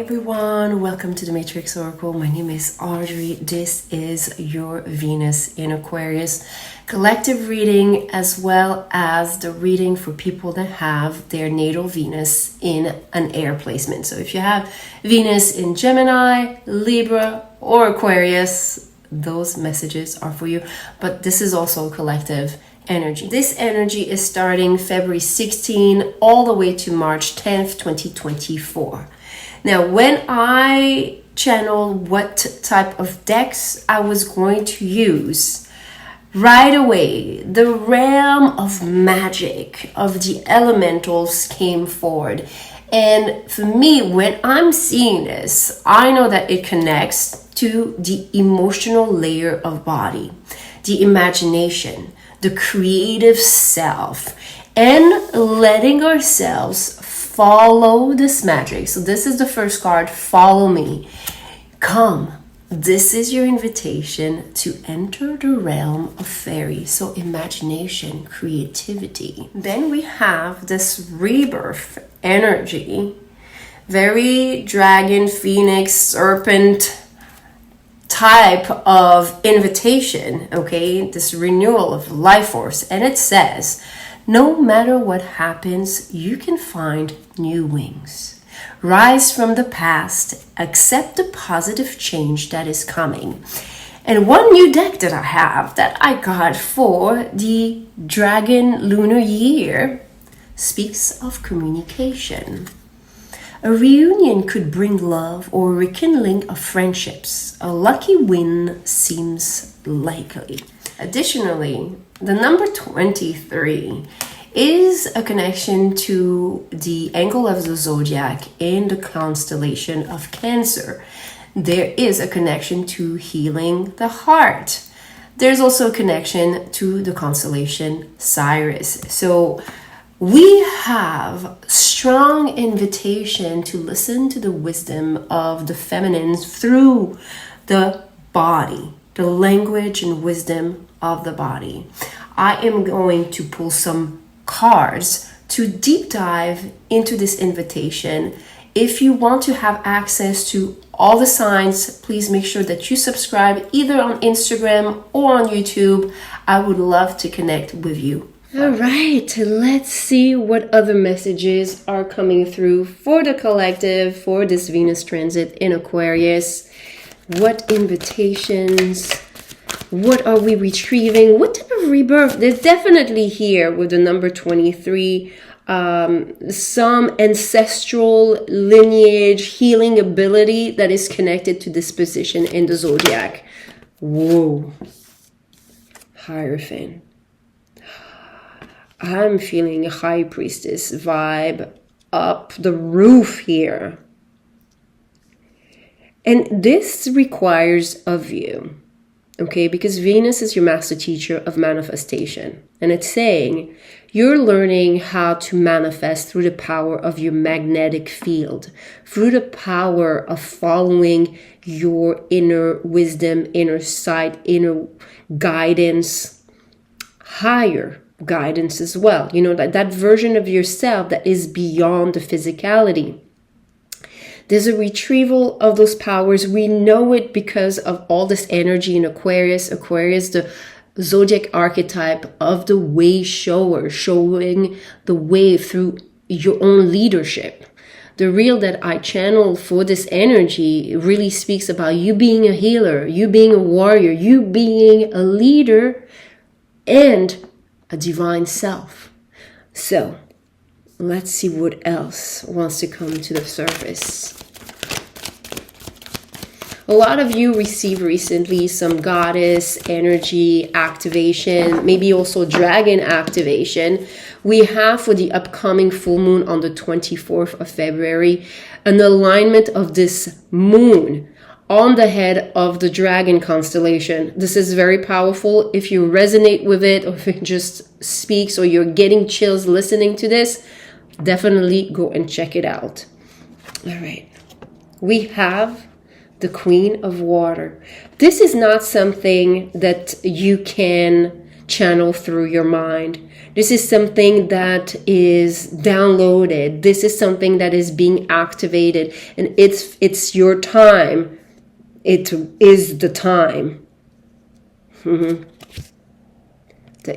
everyone, welcome to the Matrix Oracle. My name is Audrey. This is your Venus in Aquarius collective reading, as well as the reading for people that have their natal Venus in an air placement. So if you have Venus in Gemini, Libra, or Aquarius, those messages are for you. But this is also collective energy. This energy is starting February 16 all the way to March 10th, 2024. Now, when I channeled what type of decks I was going to use, right away, the realm of magic of the elementals came forward. And for me, when I'm seeing this, I know that it connects to the emotional layer of body, the imagination, the creative self, and letting ourselves follow this magic. So this is the first card, follow me. Come. This is your invitation to enter the realm of fairy. So imagination, creativity. Then we have this rebirth energy. Very dragon, phoenix, serpent type of invitation, okay? This renewal of life force. And it says, no matter what happens, you can find new wings. Rise from the past, accept the positive change that is coming. And one new deck that I have that I got for the Dragon Lunar Year speaks of communication. A reunion could bring love or rekindling of friendships. A lucky win seems likely. Additionally, the number 23 is a connection to the angle of the zodiac in the constellation of Cancer. There is a connection to healing the heart. There's also a connection to the constellation Sirius. So we have strong invitation to listen to the wisdom of the feminine through the body, the language and wisdom of the body. I am going to pull some cards to deep dive into this invitation. If you want to have access to all the signs, please make sure that you subscribe either on Instagram or on YouTube. I would love to connect with you. All right, let's see what other messages are coming through for the collective for this Venus transit in Aquarius. What invitations? What are we retrieving? What type of rebirth? There's definitely here with the number 23, some ancestral lineage healing ability that is connected to this position in the zodiac. Whoa. Hierophant. I'm feeling a high priestess vibe up the roof here. And this requires of you, okay, because Venus is your master teacher of manifestation. And it's saying you're learning how to manifest through the power of your magnetic field, through the power of following your inner wisdom, inner sight, inner guidance, higher guidance as well. You know, that version of yourself that is beyond the physicality. There's a retrieval of those powers. We know it because of all this energy in Aquarius. Aquarius, the zodiac archetype of the way shower, showing the way through your own leadership. The reel that I channel for this energy really speaks about you being a healer, you being a warrior, you being a leader, and a divine self. So let's see what else wants to come to the surface. A lot of you received recently some goddess energy activation, maybe also dragon activation. We have for the upcoming full moon on the 24th of February, an alignment of this moon on the head of the dragon constellation. This is very powerful. If you resonate with it, or if it just speaks, or you're getting chills listening to this, definitely go and check it out. All right. We have the Queen of Water. This is not something that you can channel through your mind. This is something that is downloaded. This is something that is being activated, and it's your time. It is the time. The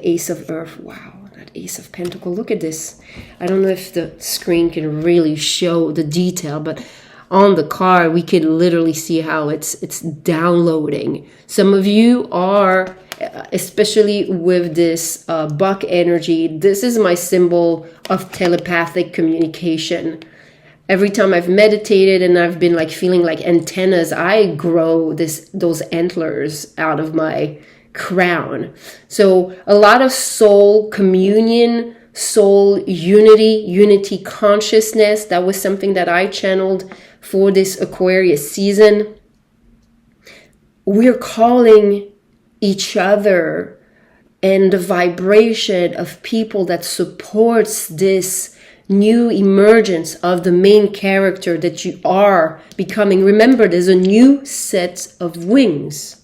Ace of Earth. Wow, that Ace of Pentacle. Look at this. I don't know if the screen can really show the detail, but on the card we can literally see how it's downloading. Some of you are, especially with this buck energy, this is my symbol of telepathic communication. Every time I've meditated and I've been like feeling like antennas, I grow those antlers out of my crown. So a lot of soul communion, soul unity consciousness. That was something that I channeled for this Aquarius season. We're calling each other, and the vibration of people that supports this new emergence of the main character that you are becoming. Remember, there's a new set of wings.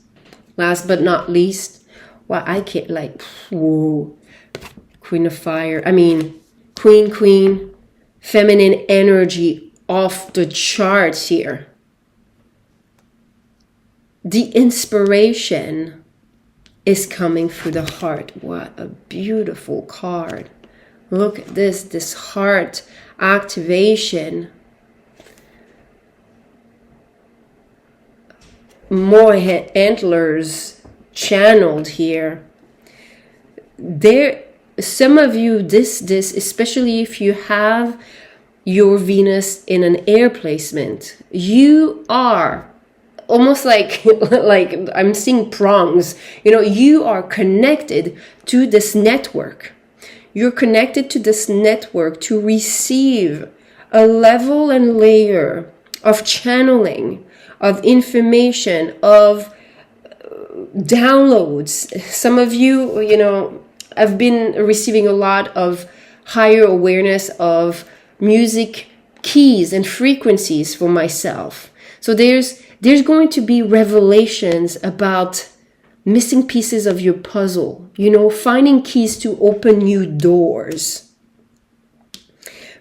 Last but not least, well, I can't like, whoa, Queen of Fire. I mean, Queen, feminine energy off the charts here. The inspiration is coming through the heart. What a beautiful card. Look at this heart activation. More antlers channeled here. There, some of you, this, especially if you have your Venus in an air placement, you are almost like I'm seeing prongs. You know, you are connected to this network. You're connected to this network to receive a level and layer of channeling, of information, of downloads. Some of you, you know, I've been receiving a lot of higher awareness of music keys and frequencies for myself. So there's going to be revelations about missing pieces of your puzzle, you know, finding keys to open new doors,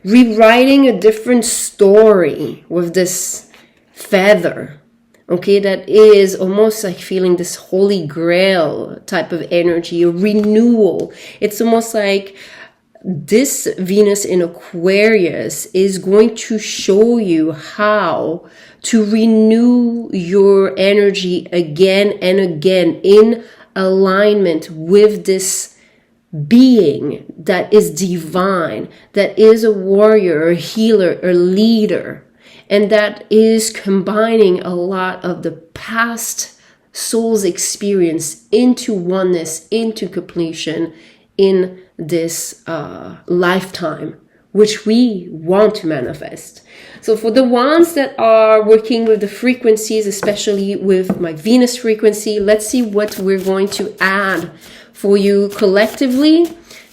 rewriting a different story with this feather, okay, that is almost like feeling this holy grail type of energy, a renewal. It's almost like this Venus in Aquarius is going to show you how to renew your energy again and again in alignment with this being that is divine, that is a warrior, a healer, a leader, and that is combining a lot of the past soul's experience into oneness, into completion in this lifetime, which we want to manifest. So for the ones that are working with the frequencies, especially with my Venus frequency, let's see what we're going to add for you collectively.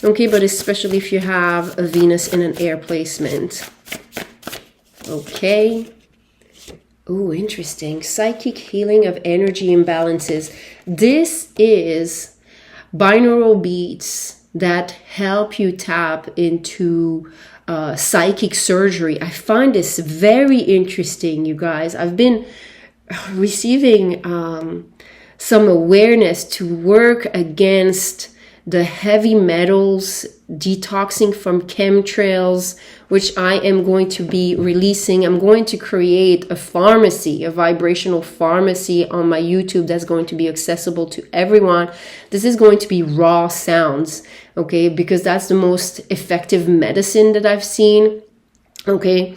Okay, but especially if you have a Venus in an air placement. Okay. Oh, interesting. Psychic healing of energy imbalances. This is binaural beats that help you tap into psychic surgery. I find this very interesting, you guys. I've been receiving some awareness to work against the heavy metals, detoxing from chemtrails, which I am going to be releasing. I'm going to create a pharmacy, a vibrational pharmacy on my YouTube that's going to be accessible to everyone. This is going to be raw sounds, okay, because that's the most effective medicine that I've seen, okay.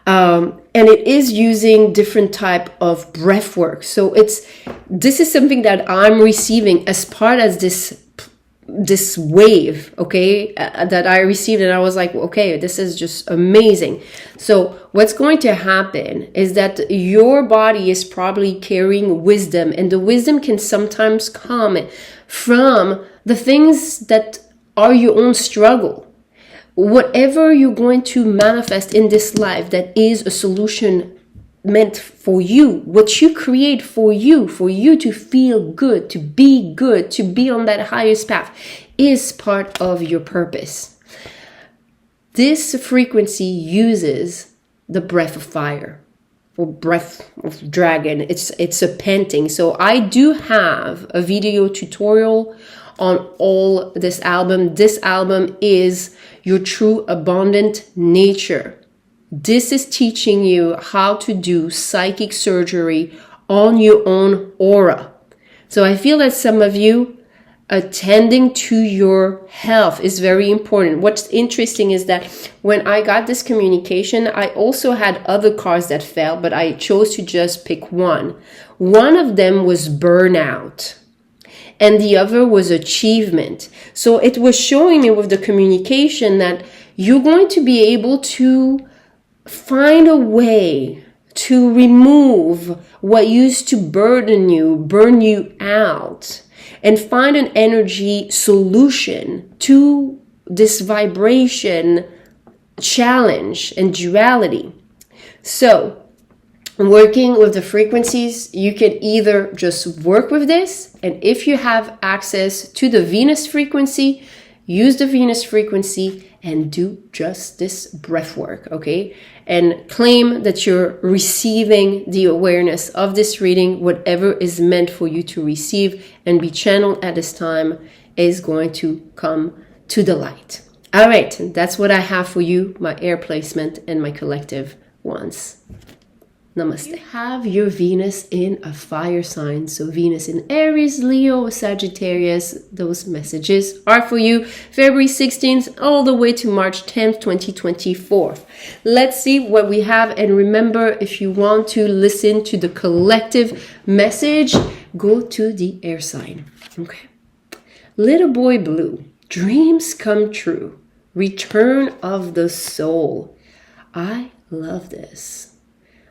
And it is using different type of breath work. So this is something that I'm receiving as part of this wave, okay, that I received, and I was like, okay, this is just amazing. So what's going to happen is that your body is probably carrying wisdom, and the wisdom can sometimes come from the things that are your own struggle. Whatever you're going to manifest in this life that is a solution meant for you, what you create for you to feel good, to be on that highest path, is part of your purpose. This frequency uses the breath of fire or breath of dragon. It's a painting. So I do have a video tutorial on all this album. This album is your true abundant nature. This is teaching you how to do psychic surgery on your own aura. So I feel that some of you attending to your health is very important. What's interesting is that when I got this communication, I also had other cards that fell, but I chose to just pick one. One of them was burnout, and the other was achievement. So it was showing me with the communication that you're going to be able to find a way to remove what used to burn you out, and find an energy solution to this vibration challenge and duality. So, working with the frequencies, you can either just work with this, and if you have access to the Venus frequency, use the Venus frequency and do just this breath work, okay? And claim that you're receiving the awareness of this reading. Whatever is meant for you to receive and be channeled at this time is going to come to the light. All right, that's what I have for you, my air placement and my collective ones. Namaste. You have your Venus in a fire sign. So Venus in Aries, Leo, Sagittarius. Those messages are for you February 16th all the way to March 10th, 2024. Let's see what we have. And remember, if you want to listen to the collective message, go to the air sign. Okay. Little Boy Blue. Dreams come true. Return of the soul. I love this.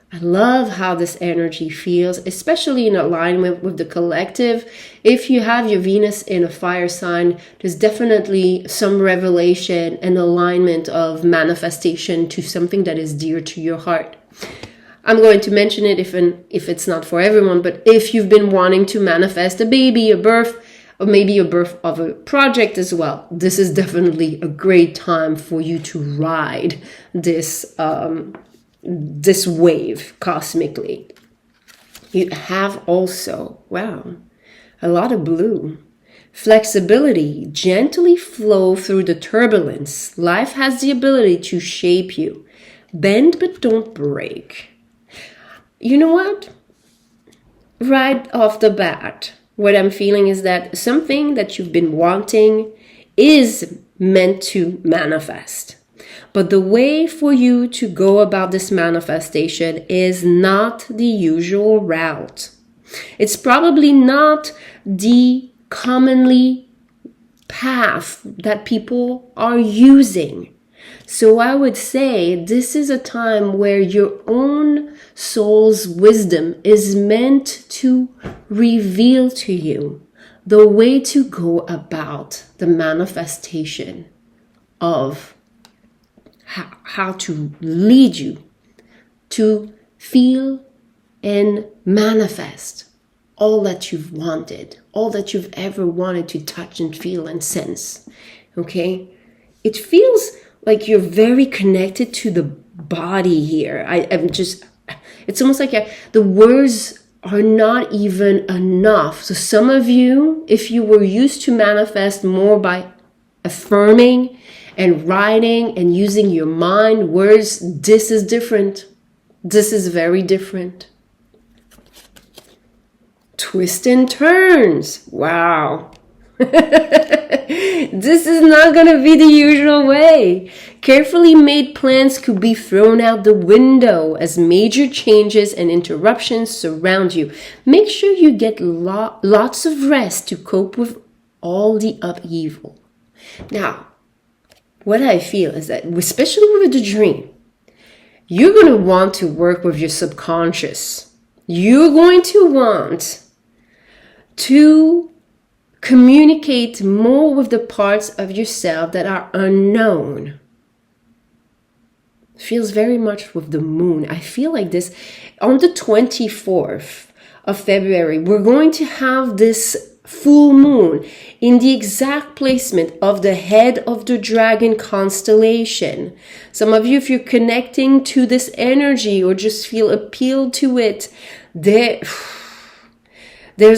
I love how this energy feels, especially in alignment with the collective. If you have your Venus in a fire sign, there's definitely some revelation and alignment of manifestation to something that is dear to your heart. I'm going to mention it if it's not for everyone, but if you've been wanting to manifest a baby, a birth, or maybe a birth of a project as well, this is definitely a great time for you to ride this wave cosmically. You have also, wow, a lot of blue. Flexibility, gently flow through the turbulence. Life has the ability to shape you. Bend but don't break. You know what? Right off the bat, what I'm feeling is that something that you've been wanting is meant to manifest. But the way for you to go about this manifestation is not the usual route. It's probably not the commonly path that people are using. So I would say this is a time where your own soul's wisdom is meant to reveal to you the way to go about the manifestation of how to lead you to feel and manifest all that you've wanted, all that you've ever wanted to touch and feel and sense. Okay? It feels like you're very connected to the body here. It's almost like the words are not even enough. So some of you, if you were used to manifest more by affirming and writing and using your mind, words, this is different. This is very different. Twists and turns. Wow. This is not going to be the usual way. Carefully made plans could be thrown out the window as major changes and interruptions surround you. Make sure you get lots of rest to cope with all the upheaval. Now, what I feel is that, especially with the dream, you're going to want to work with your subconscious. You're going to want to communicate more with the parts of yourself that are unknown. Feels very much with the moon. I feel like this on the 24th of February, we're going to have this full moon in the exact placement of the head of the dragon constellation. Some of you, if you're connecting to this energy or just feel appealed to it, there's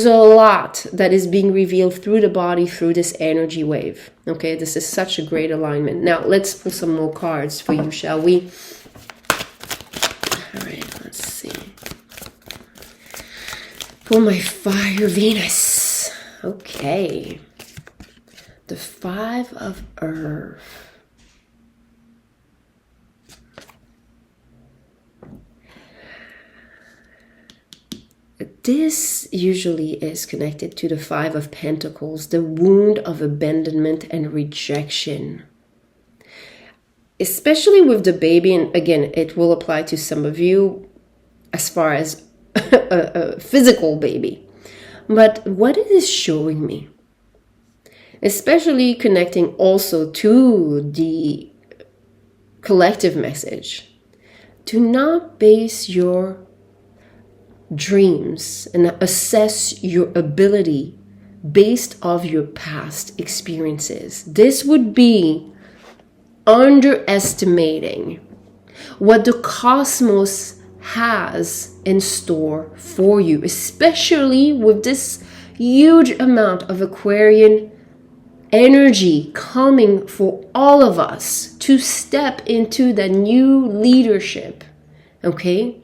a lot that is being revealed through the body, through this energy wave. Okay, this is such a great alignment. Now, let's pull some more cards for you, shall we? All right, let's see. For my fire Venus. Okay. The 5 of Earth. This usually is connected to the 5 of Pentacles, the wound of abandonment and rejection. Especially with the baby, and again, it will apply to some of you as far as a physical baby. But what it is showing me, especially connecting also to the collective message, do not base your dreams and assess your ability based off your past experiences. This would be underestimating what the cosmos has in store for you, especially with this huge amount of Aquarian energy coming for all of us to step into that new leadership. Okay?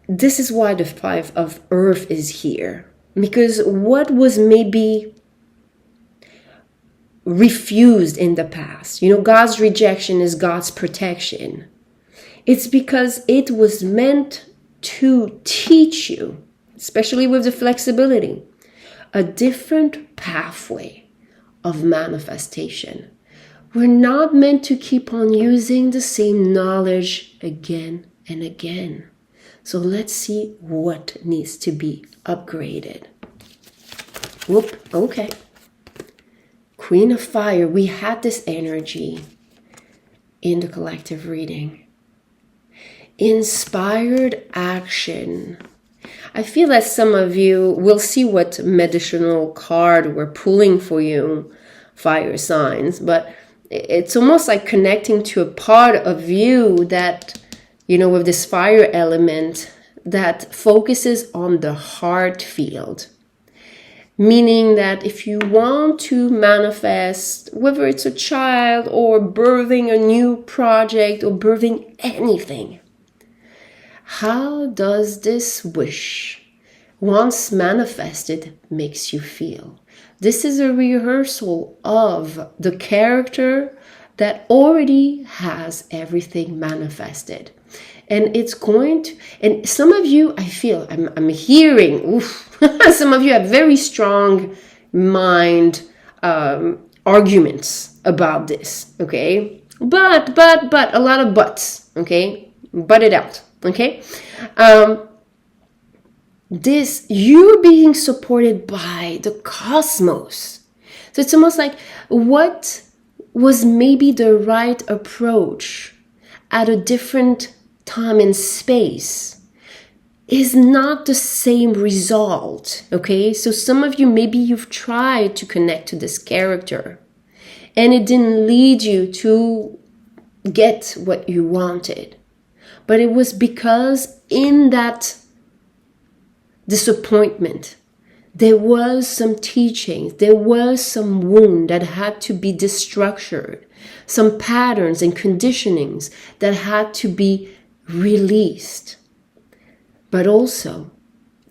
This is why the 5 of Earth is here. Because what was maybe refused in the past, God's rejection is God's protection. It's because it was meant to teach you, especially with the flexibility, a different pathway of manifestation. We're not meant to keep on using the same knowledge again and again. So let's see what needs to be upgraded. Whoop, okay. Queen of Fire, we had this energy in the collective reading. Inspired action. I feel that some of you will see what medicinal card we're pulling for you, fire signs, but it's almost like connecting to a part of you that, with this fire element that focuses on the heart field. Meaning that if you want to manifest, whether it's a child or birthing a new project or birthing anything, how does this wish, once manifested, makes you feel? This is a rehearsal of the character that already has everything manifested. And it's going to, and some of you, I feel, I'm hearing, some of you have very strong mind arguments about this, okay? But, a lot of buts, okay? Butt it out, okay? You're being supported by the cosmos. So it's almost like what was maybe the right approach at a different time and space is not the same result, okay? So some of you, maybe you've tried to connect to this character and it didn't lead you to get what you wanted. But it was because in that disappointment, there was some teachings, there was some wound that had to be destructured, some patterns and conditionings that had to be released. But also,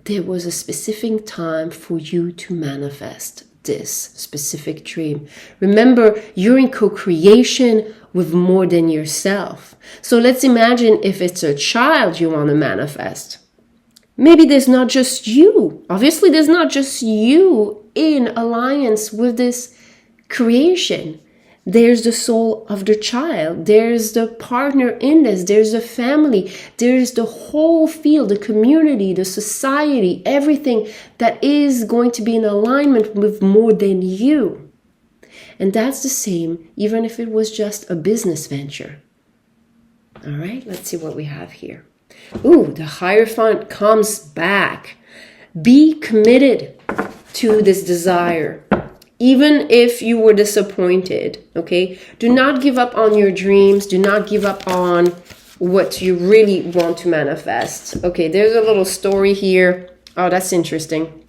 there was a specific time for you to manifest this specific dream. Remember, you're in co-creation with more than yourself. So let's imagine if it's a child you want to manifest. Maybe there's not just you. Obviously, there's not just you in alliance with this creation. There's the soul of the child. There's the partner in this. There's the family. There's the whole field, the community, the society, everything that is going to be in alignment with more than you. And that's the same even if it was just a business venture. All right, let's see what we have here. Ooh, the Hierophant comes back. Be committed to this desire, even if you were disappointed, okay? Do not give up on your dreams. Do not give up on what you really want to manifest. Okay, there's a little story here. Oh, that's interesting.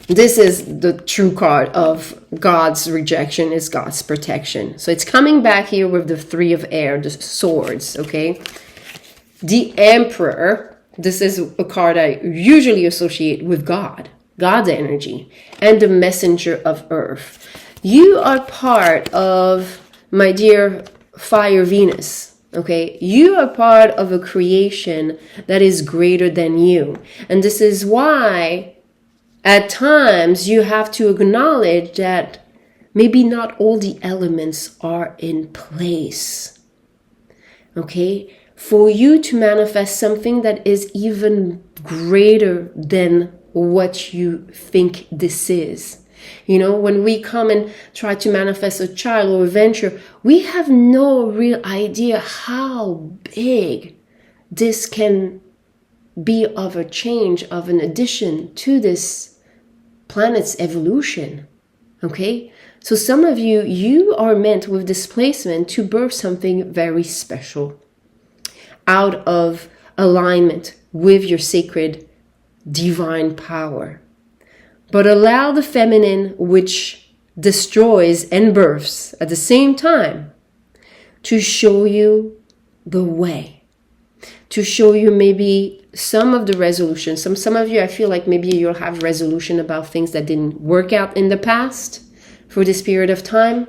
This is the true card of God's rejection is God's protection. So it's coming back here with the Three of Air, the swords, okay? The Emperor, this is a card I usually associate with God, God's energy, and the Messenger of Earth. You are part of, my dear Fire Venus, okay? You are part of a creation that is greater than you. And this is why at times you have to acknowledge that maybe not all the elements are in place, okay? For you to manifest something that is even greater than what you think this is. You know, when we come and try to manifest a child or a venture, we have no real idea how big this can be of a change, of an addition to this planet's evolution, okay? So some of you, you are meant with displacement to birth something very special out of alignment with your sacred divine power. But allow the feminine, which destroys and births at the same time, to show you the way, to show you maybe some of the resolution. Some of you, I feel like maybe you'll have resolution about things that didn't work out in the past for this period of time.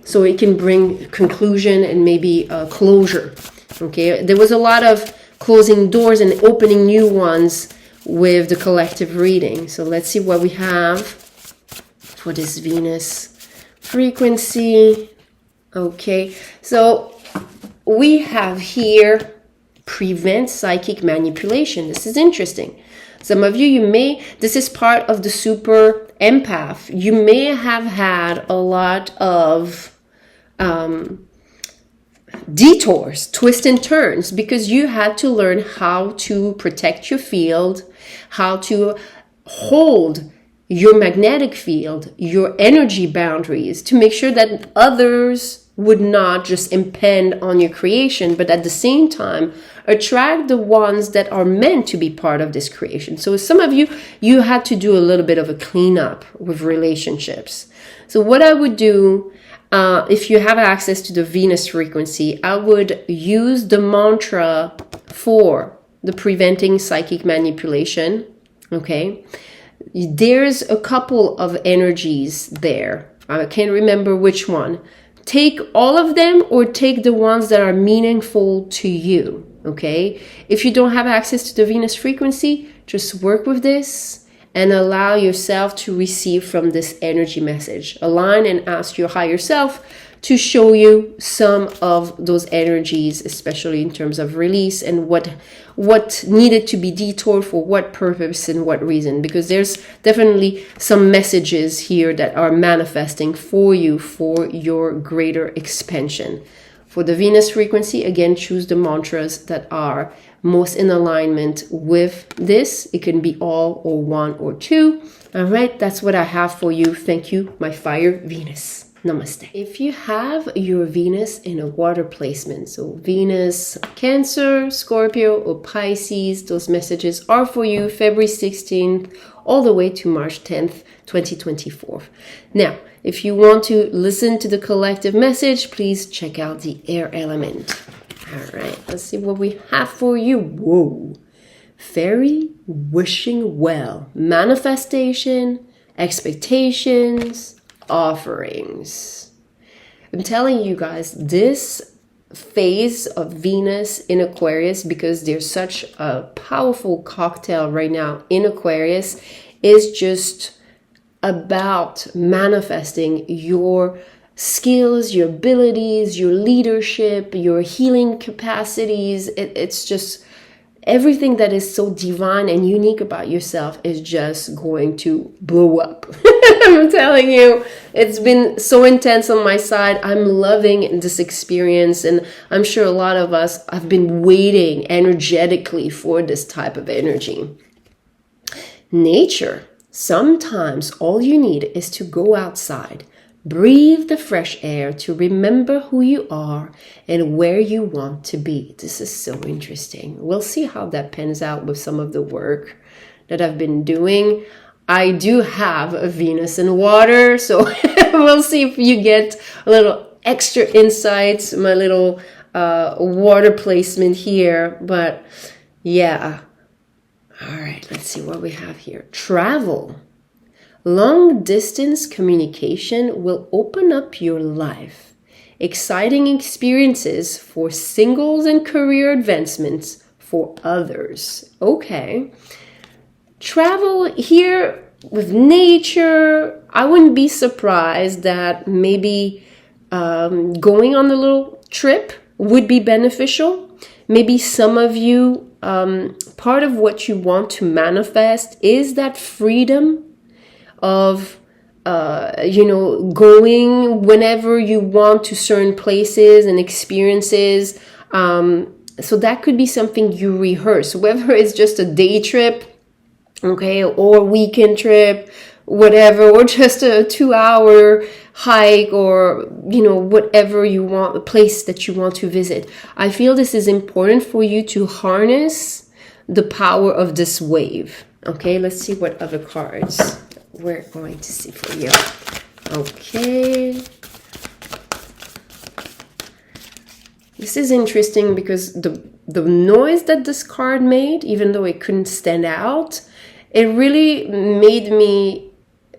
So it can bring conclusion and maybe closure. Okay, there was a lot of closing doors and opening new ones with the collective reading. So let's see what we have for this Venus frequency. Okay, so we have here prevent psychic manipulation. This is interesting. Some of you, this is part of the super empath. You may have had a lot of detours, twists and turns, because you had to learn how to protect your field, how to hold your magnetic field, your energy boundaries, to make sure that others would not just impede on your creation, but at the same time attract the ones that are meant to be part of this creation. So some of you, you had to do a little bit of a cleanup with relationships. So what I would do, if you have access to the Venus frequency, I would use the mantra for the preventing psychic manipulation, okay? There's a couple of energies there. I can't remember which one. Take all of them or take the ones that are meaningful to you, okay? If you don't have access to the Venus frequency, just work with this and allow yourself to receive from this energy message. Align and ask your higher self to show you some of those energies, especially in terms of release and what needed to be detoured for what purpose and what reason, because there's definitely some messages here that are manifesting for you for your greater expansion. For the Venus frequency, again, choose the mantras that are most in alignment with this. It can be all or one or two. All right, that's what I have for you. Thank you, my fire Venus. Namaste. If you have your Venus in a water placement, so Venus, Cancer, Scorpio, or Pisces, those messages are for you February 16th all the way to March 10th, 2024. Now, if you want to listen to the collective message, please check out the air element. All right, let's see what we have for you. Whoa. Fairy wishing well. Manifestation, expectations, offerings. I'm telling you guys, this phase of Venus in Aquarius, because there's such a powerful cocktail right now in Aquarius, is just about manifesting your skills, your abilities, your leadership, your healing capacities. everything that is so divine and unique about yourself is just going to blow up. I'm telling you, it's been so intense on my side. I'm loving this experience, and I'm sure a lot of us have been waiting energetically for this type of energy. Nature, sometimes all you need is to go outside, breathe the fresh air to remember who you are and where you want to be. This is so interesting. We'll see how that pans out with some of the work that I've been doing. I do have a Venus in water, so we'll see if you get a little extra insights, my little water placement here. But yeah. All right, let's see what we have here. Travel. Long-distance communication will open up your life. Exciting experiences for singles and career advancements for others. Okay. Travel here with nature. I wouldn't be surprised that maybe going on a little trip would be beneficial. Maybe some of you, part of what you want to manifest is that freedom of, going whenever you want to certain places and experiences. So that could be something you rehearse, whether it's just a day trip, okay, or weekend trip, whatever, or just a 2-hour hike, or, whatever you want, a place that you want to visit. I feel this is important for you to harness the power of this wave. Okay, let's see what other cards we're going to see for you. Okay. This is interesting because the noise that this card made, even though it couldn't stand out, it really made me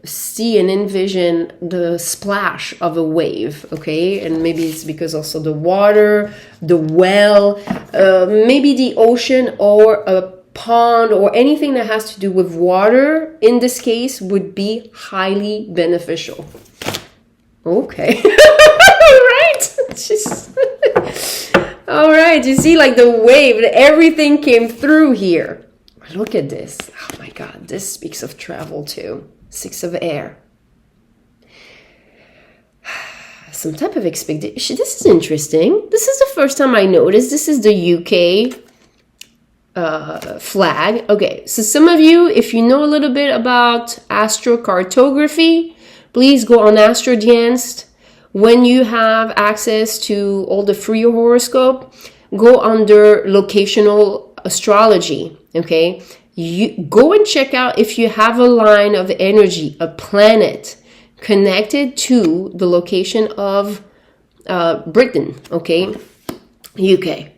see and envision the splash of a wave, okay? And maybe it's because also the water, the well, maybe the ocean or a pond or anything that has to do with water in this case would be highly beneficial. Okay. Right? All right, you see, like the wave, everything came through here. Look at this. Oh my God, this speaks of travel too. 6 of air. Some type of expectation. This is interesting. This is the first time I noticed. This is the UK flag. Okay, so some of you, if you know a little bit about astrocartography, please go on AstroDance. When you have access to all the free horoscope, go under locational astrology. Okay, you go and check out if you have a line of energy, a planet connected to the location of Britain. Okay, UK.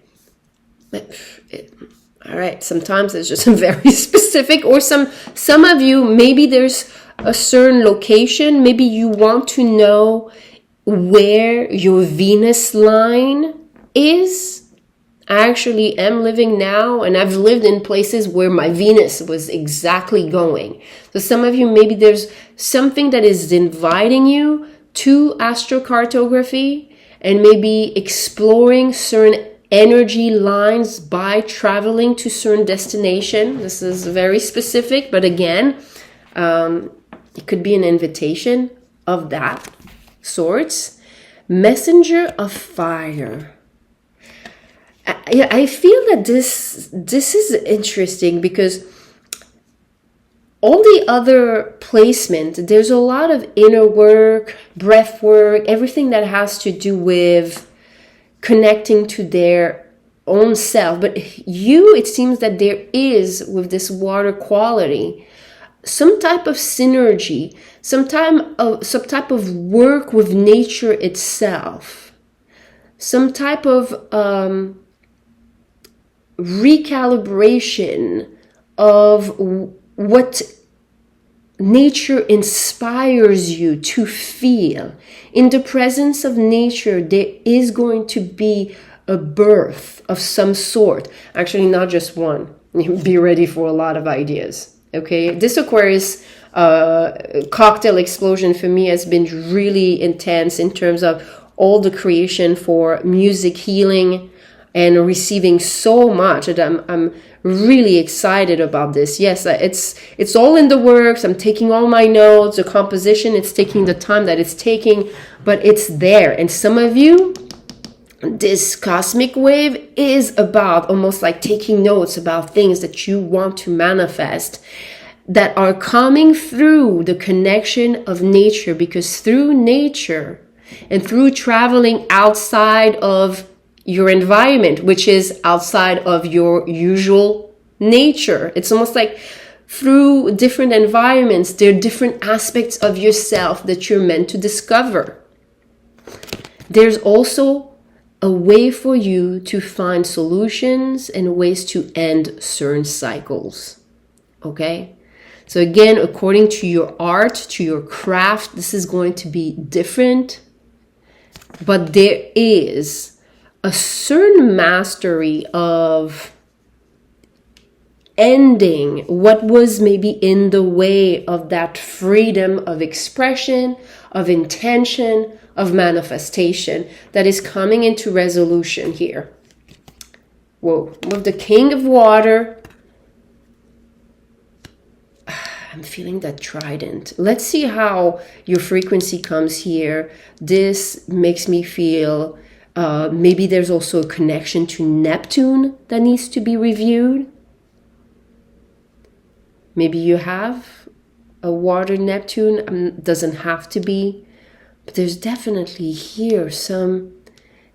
All right, sometimes it's just very specific, or some of you, maybe there's a certain location, maybe you want to know where your Venus line is. I actually am living now, and I've lived in places where my Venus was exactly going. So some of you, maybe there's something that is inviting you to astrocartography and maybe exploring certain energy lines by traveling to certain destination. This is very specific, but again, it could be an invitation of that sorts. Messenger of fire. I feel that this is interesting because all the other placement, there's a lot of inner work, breath work, everything that has to do with connecting to their own self. But you, it seems that there is, with this water quality, some type of synergy, some type of work with nature itself, some type of recalibration of what nature inspires you to feel. In the presence of nature, there is going to be a birth of some sort. Actually, not just one. Be ready for a lot of ideas. Okay, this Aquarius cocktail explosion for me has been really intense in terms of all the creation for music healing and receiving so much that I'm really excited about this. Yes, it's all in the works. I'm taking all my notes, the composition, it's taking the time that it's taking, but it's there. And some of you, this cosmic wave is about almost like taking notes about things that you want to manifest that are coming through the connection of nature, because through nature and through traveling outside of your environment, which is outside of your usual nature, it's almost like through different environments, there are different aspects of yourself that you're meant to discover. There's also a way for you to find solutions and ways to end certain cycles. Okay? So again, according to your art, to your craft, this is going to be different. But there is a certain mastery of ending what was maybe in the way of that freedom of expression, of intention, of manifestation that is coming into resolution here. Whoa, with the King of Water, I'm feeling that trident. Let's see how your frequency comes here. This makes me feel maybe there's also a connection to Neptune that needs to be reviewed. Maybe you have a water Neptune, doesn't have to be, but there's definitely here some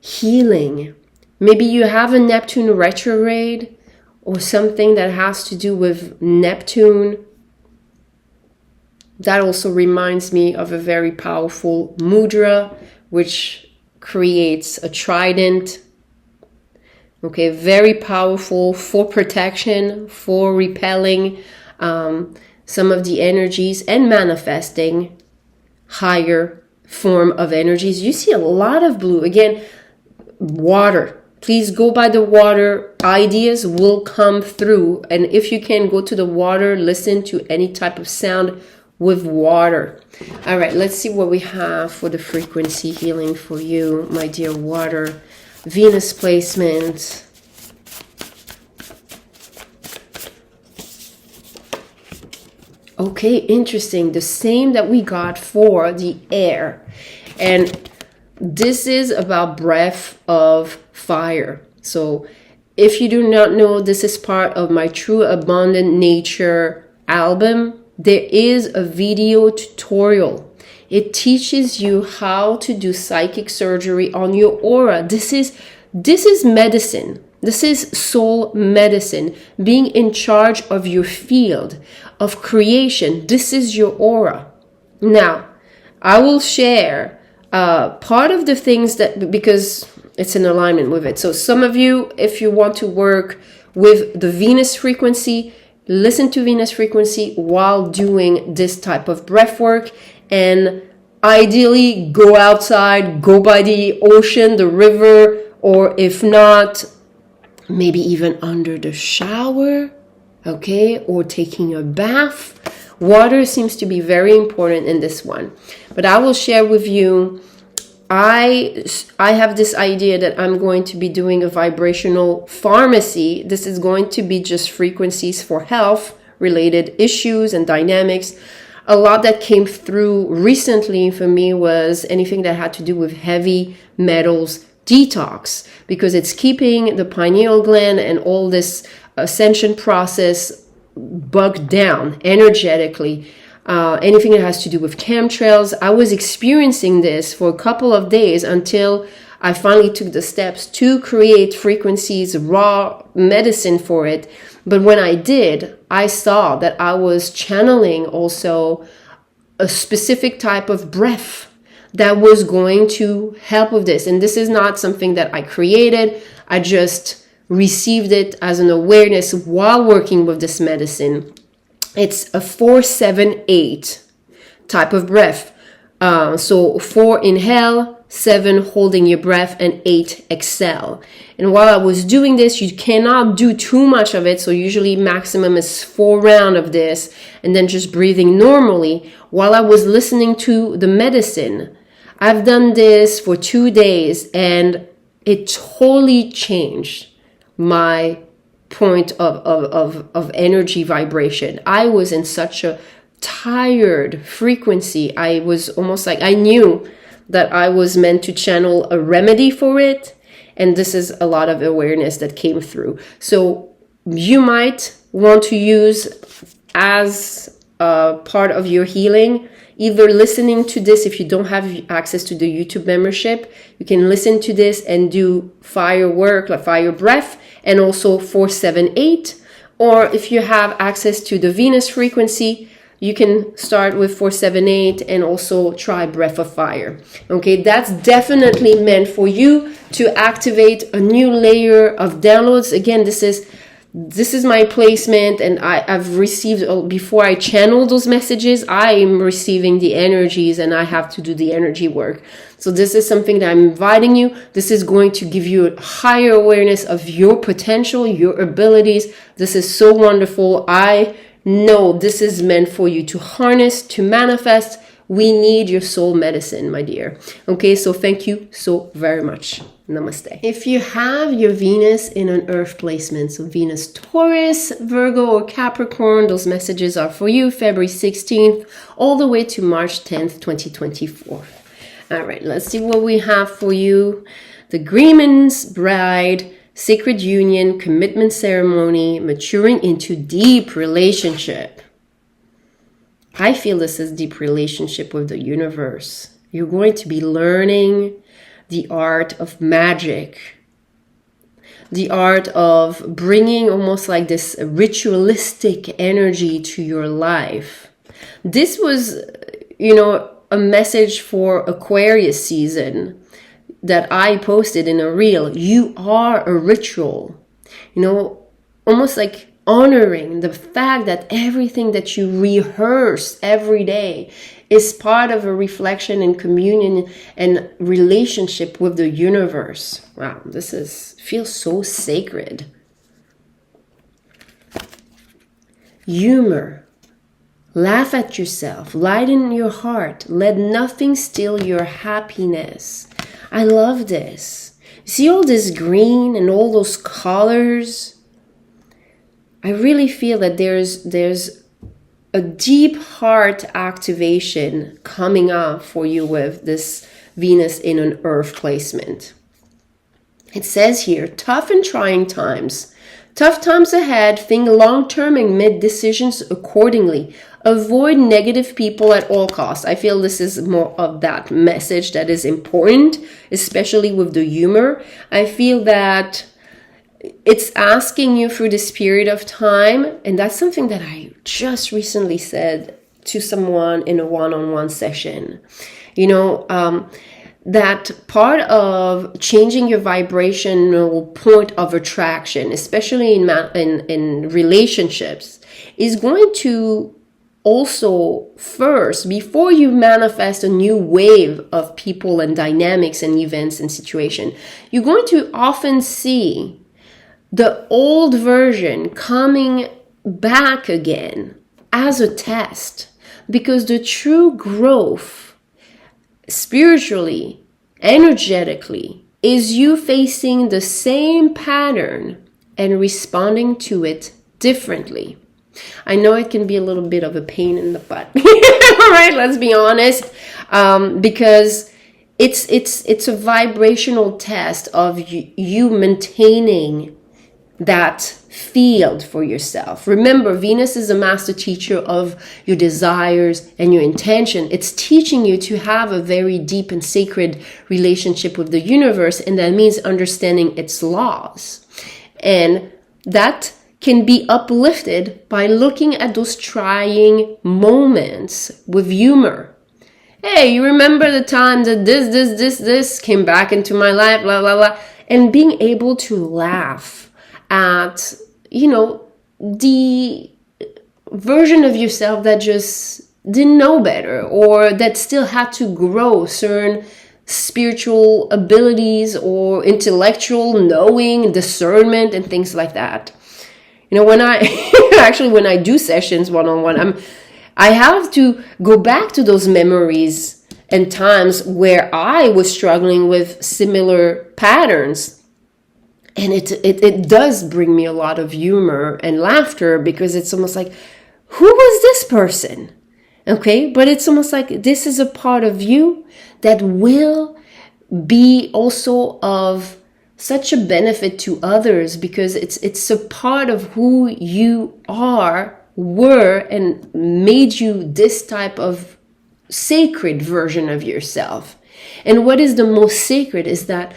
healing. Maybe you have a Neptune retrograde or something that has to do with Neptune. That also reminds me of a very powerful mudra, which creates a trident. Okay, very powerful for protection, for repelling some of the energies and manifesting higher form of energies. You see a lot of blue. Again, water. Please go by the water. Ideas will come through. And if you can, go to the water, listen to any type of sound with water. All right, let's see what we have for the frequency healing for you, my dear water. Venus placement. Okay, interesting. The same that we got for the air. And this is about breath of fire. So if you do not know, this is part of my True Abundant Nature album. There is a video tutorial. It teaches you how to do psychic surgery on your aura. This is medicine. This is soul medicine, being in charge of your field of creation. This is your aura. Now, I will share part of the things that, because it's in alignment with it. So some of you, if you want to work with the Venus frequency, listen to Venus frequency while doing this type of breath work, and ideally go outside, go by the ocean, the river, or if not, maybe even under the shower, okay, or taking a bath. Water seems to be very important in this one. But I will share with you, I have this idea that I'm going to be doing a vibrational pharmacy. This is going to be just frequencies for health related issues and dynamics. A lot that came through recently for me was anything that had to do with heavy metals detox, because it's keeping the pineal gland and all this ascension process bugged down energetically. Anything that has to do with chemtrails. I was experiencing this for a couple of days until I finally took the steps to create frequencies, raw medicine for it. But when I did, I saw that I was channeling also a specific type of breath that was going to help with this. And this is not something that I created. I just received it as an awareness while working with this medicine. It's a 4-7-8 type of breath. So 4 inhale, 7 holding your breath, and 8 exhale. And while I was doing this, you cannot do too much of it. So usually maximum is 4 rounds of this, and then just breathing normally. While I was listening to the medicine, I've done this for 2 days, and it totally changed my point of energy vibration. I was in such a tired frequency. I was almost like I knew that I was meant to channel a remedy for it. And this is a lot of awareness that came through. So you might want to use as a part of your healing, either listening to this. If you don't have access to the YouTube membership, you can listen to this and do fire work, like fire breath, and also 478. Or if you have access to the Venus frequency, you can start with 478 and also try breath of fire. Okay, that's definitely meant for you to activate a new layer of downloads. Again, this is my placement, and I've received, before I channel those messages, I am receiving the energies and I have to do the energy work. So this is something that I'm inviting you. This is going to give you a higher awareness of your potential, your abilities. This is so wonderful. I know this is meant for you to harness, to manifest. We need your soul medicine, my dear. Okay, so thank you so very much. Namaste. If you have your Venus in an earth placement, so Venus, Taurus, Virgo, or Capricorn, those messages are for you, February 16th all the way to March 10th, 2024. All right, let's see what we have for you. The Agreements, Bride, Sacred Union, Commitment Ceremony, Maturing into Deep Relationship. I feel this is deep relationship with the universe. You're going to be learning the art of magic, the art of bringing almost like this ritualistic energy to your life. This was, a message for Aquarius season that I posted in a reel. You are a ritual, almost like honoring the fact that everything that you rehearse every day is part of a reflection and communion and relationship with the universe. Wow, this feels so sacred. Humor. Laugh at yourself. Lighten your heart. Let nothing steal your happiness. I love this. See all this green and all those colors? I really feel that there's a deep heart activation coming up for you with this Venus in an earth placement. It says here, tough and trying times. Tough times ahead. Think long-term and make decisions accordingly. Avoid negative people at all costs. I feel this is more of that message that is important, especially with the humor. I feel that it's asking you through this period of time, and that's something that I just recently said to someone in a one-on-one session. That part of changing your vibrational point of attraction, especially in relationships, is going to also first, before you manifest a new wave of people and dynamics and events and situation, you're going to often see the old version coming back again as a test, because the true growth spiritually, energetically, is you facing the same pattern and responding to it differently. I know it can be a little bit of a pain in the butt, right? Let's be honest, because it's a vibrational test of you maintaining that field for yourself. Remember, Venus is a master teacher of your desires and your intention. It's teaching you to have a very deep and sacred relationship with the universe, and that means understanding its laws. And that can be uplifted by looking at those trying moments with humor. Hey, you remember the time that this came back into my life, blah, blah, blah. And being able to laugh at, the version of yourself that just didn't know better, or that still had to grow certain spiritual abilities or intellectual knowing, discernment, and things like that. When I do sessions one-on-one, I have to go back to those memories and times where I was struggling with similar patterns. And it does bring me a lot of humor and laughter, because it's almost like, who was this person? Okay, but it's almost like this is a part of you that will be also of such a benefit to others, because it's a part of who you were, and made you this type of sacred version of yourself. And what is the most sacred is that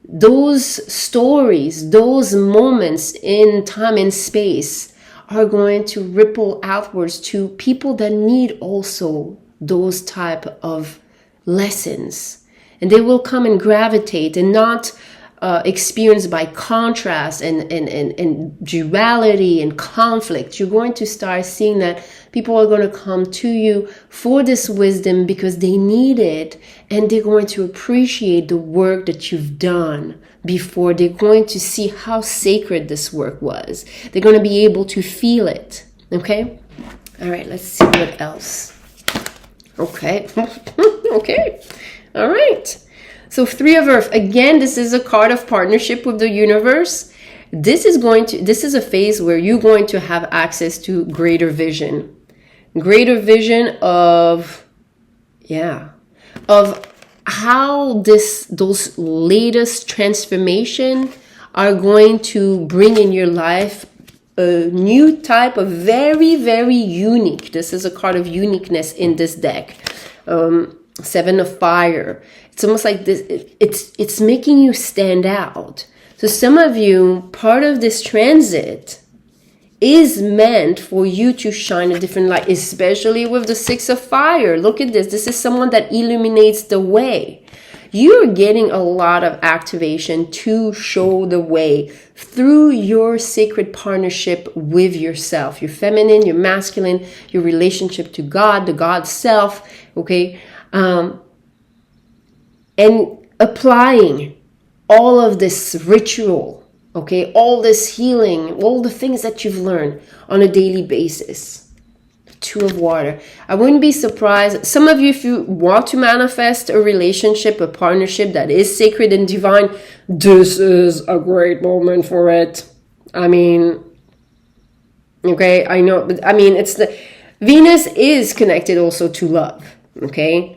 those stories, those moments in time and space are going to ripple outwards to people that need also those type of lessons. And they will come and gravitate, and not experienced by contrast and duality and conflict. You're going to start seeing that people are going to come to you for this wisdom because they need it, and they're going to appreciate the work that you've done before. They're going to see how sacred this work was. They're going to be able to feel it. Okay? All right, let's see what else. Okay. Okay. All right. So 3 of Earth, again, this is a card of partnership with the universe. This is a phase where you're going to have access to greater vision of how those latest transformation are going to bring in your life a new type of very, very unique. This is a card of uniqueness in this deck. 7 of Fire. It's almost like this. It's making you stand out. So some of you, part of this transit is meant for you to shine a different light, especially with the 6 of Fire. Look at this. This is someone that illuminates the way. You're getting a lot of activation to show the way through your sacred partnership with yourself, your feminine, your masculine, your relationship to God, the God self, okay? And applying all of this ritual, okay, all this healing, all the things that you've learned on a daily basis. 2 of Water. I wouldn't be surprised. Some of you, if you want to manifest a relationship, a partnership that is sacred and divine, this is a great moment for it. I mean, okay, I know, but I mean, Venus is connected also to love, okay?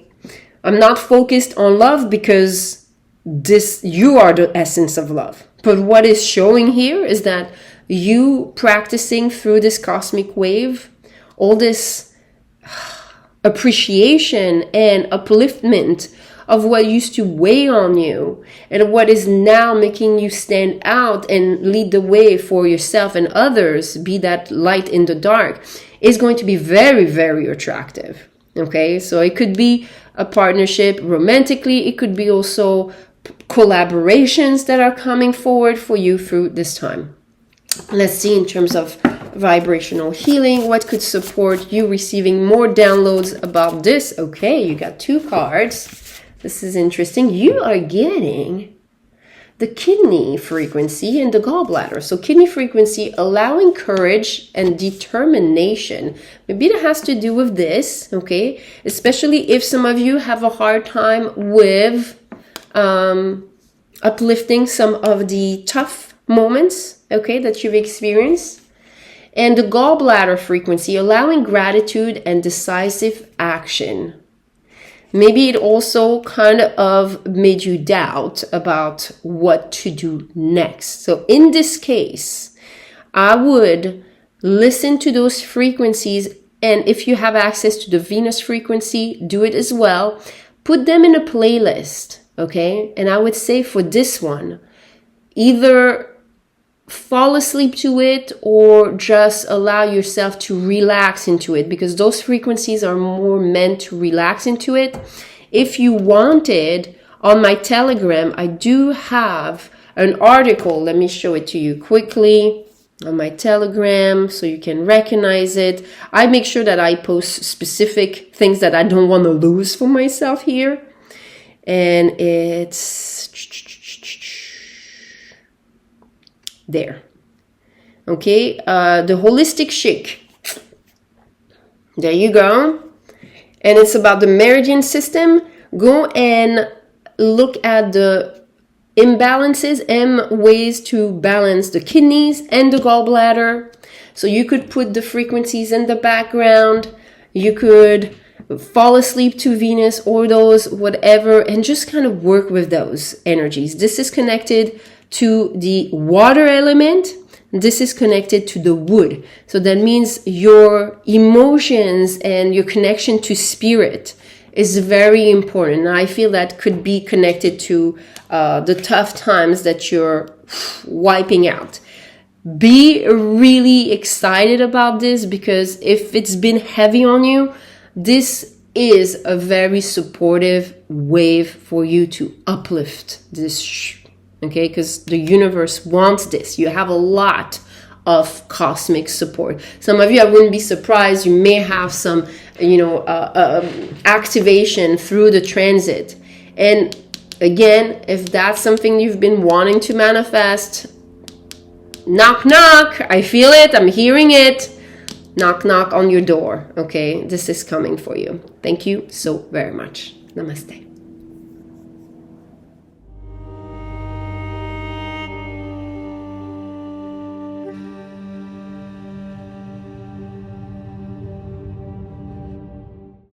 I'm not focused on love because you are the essence of love. But what is showing here is that you practicing through this cosmic wave, all this appreciation and upliftment of what used to weigh on you, and what is now making you stand out and lead the way for yourself and others, be that light in the dark, is going to be very, very attractive. Okay, so it could be a partnership romantically. It could be also collaborations that are coming forward for you through this time. Let's see in terms of vibrational healing, what could support you receiving more downloads about this. Okay, you got 2 cards. This is interesting. You are getting the kidney frequency and the gallbladder. So kidney frequency, allowing courage and determination. Maybe that has to do with this, okay? Especially if some of you have a hard time with uplifting some of the tough moments, okay, that you've experienced. And the gallbladder frequency, allowing gratitude and decisive action. Maybe it also kind of made you doubt about what to do next. So in this case, I would listen to those frequencies. And if you have access to the Venus frequency, do it as well. Put them in a playlist, okay? And I would say for this one, either fall asleep to it or just allow yourself to relax into it, because those frequencies are more meant to relax into it. If you wanted, on my Telegram, I do have an article. Let me show it to you quickly on my Telegram so you can recognize it. I make sure that I post specific things that I don't want to lose for myself here. And it's there. Okay, the holistic chic. There you go. And it's about the meridian system. Go and look at the imbalances, ways to balance the kidneys and the gallbladder. So you could put the frequencies in the background. You could fall asleep to Venus or those, whatever, and just kind of work with those energies. This is connected to the water element. This is connected to the wood. So that means your emotions and your connection to spirit is very important. I feel that could be connected to the tough times that you're wiping out. Be really excited about this, because if it's been heavy on you, this is a very supportive wave for you to uplift this, okay? Because the universe wants this. You have a lot of cosmic support. Some of you, I wouldn't be surprised, you may have some, activation through the transit. And again, if that's something you've been wanting to manifest, knock, knock. I feel it. I'm hearing it. Knock, knock on your door. Okay, this is coming for you. Thank you so very much. Namaste.